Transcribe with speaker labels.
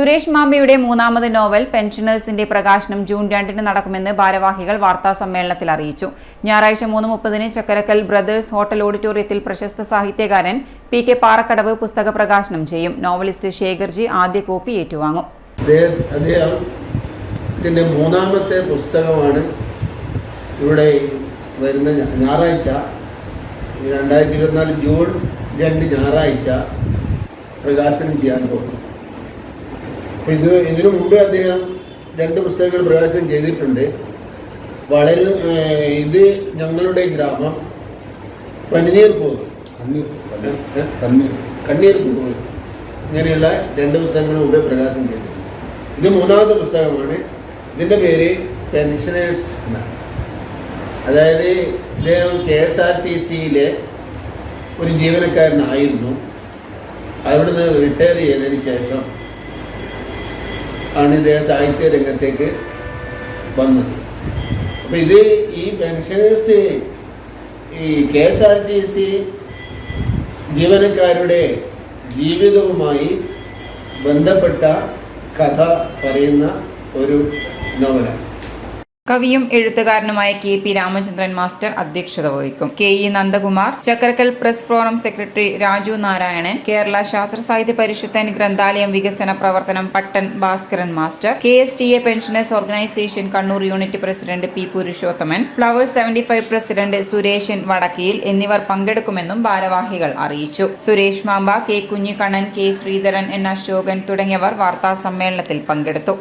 Speaker 1: സുരേഷ് മാമ്പയുടെ മൂന്നാമത് നോവൽ പെൻഷനേഴ്സിന്റെ പ്രകാശനം ജൂൺ 2-ന് നടക്കുമെന്ന് ഭാരവാഹികൾ വാർത്താസമ്മേളനത്തിൽ അറിയിച്ചു. ഞായറാഴ്ച 3:30-ന് ചക്കരക്കൽ ബ്രദേഴ്സ് ഹോട്ടൽ ഓഡിറ്റോറിയത്തിൽ പ്രശസ്ത സാഹിത്യകാരൻ PK പാറക്കടവ് പുസ്തക പ്രകാശനം ചെയ്യും. നോവലിസ്റ്റ് ശേഖർജി ആദ്യ കോപ്പി ഏറ്റുവാങ്ങും.
Speaker 2: അദ്ദേഹത്തിന്റെ മൂന്നാമത്തെ പുസ്തകമാണ് ഇവിടെ വരുന്ന ഞായറാഴ്ച 2024 ജൂൺ 2 ഞായറാഴ്ച പ്രകാശനം ചെയ്യാൻ പോകുന്നു. ഇതിനു മുമ്പ് അദ്ദേഹം 2 പുസ്തകങ്ങൾ പ്രകാശനം ചെയ്തിട്ടുണ്ട്. ഇത് ഞങ്ങളുടെ ഗ്രാമം പനിനീർ പോകും, കണ്ണീർ പോകും, ഇങ്ങനെയുള്ള 2 പുസ്തകങ്ങൾ മുമ്പേ പ്രകാശനം ചെയ്തിട്ടുണ്ട്. ഇത് മൂന്നാമത്തെ പുസ്തകമാണ്. ഇതിൻ്റെ പേര് പെൻഷനേഴ്സ് എന്നാണ്. അതായത് ഇദ്ദേഹം KSRTCയിലെ ഒരു ജീവനക്കാരനായിരുന്നു. അവിടുന്ന് റിട്ടയർ ചെയ്തതിന് ശേഷം ആണ് ഇദ്ദേഹം സാഹിത്യ രംഗത്തേക്ക് വന്നത്. അപ്പോൾ ഈ പെൻഷനേഴ്സ് ഈ KSRTC ജീവനക്കാരുടെ ജീവിതവുമായി ബന്ധപ്പെട്ട കഥ പറയുന്ന ഒരു നോവലാണ്.
Speaker 1: കവിയും എഴുത്തുകാരനുമായ KP രാമചന്ദ്രൻ മാസ്റ്റർ അധ്യക്ഷത വഹിക്കും. KE Nandakumar, Chakkarakkal press forum secretary Raju Narayanan, Kerala Sasthra Sahithya Parishad ഗ്രന്ഥാലയം വികസന പ്രവർത്തനം Pattan Bhaskaran master, KSTA pensioners organisation Kannur unit president P Purushothaman, flowers 75 president Sureshan Vadakkiyil എന്നിവർ പങ്കെടുക്കുമെന്നും ഭാരവാഹികൾ അറിയിച്ചു. Suresh Mampa, K Kunhikannan, K Sreedharan, N Ashokan തുടങ്ങിയവർ വാർത്താ സമ്മേളനത്തിൽ പങ്കെടുത്തു.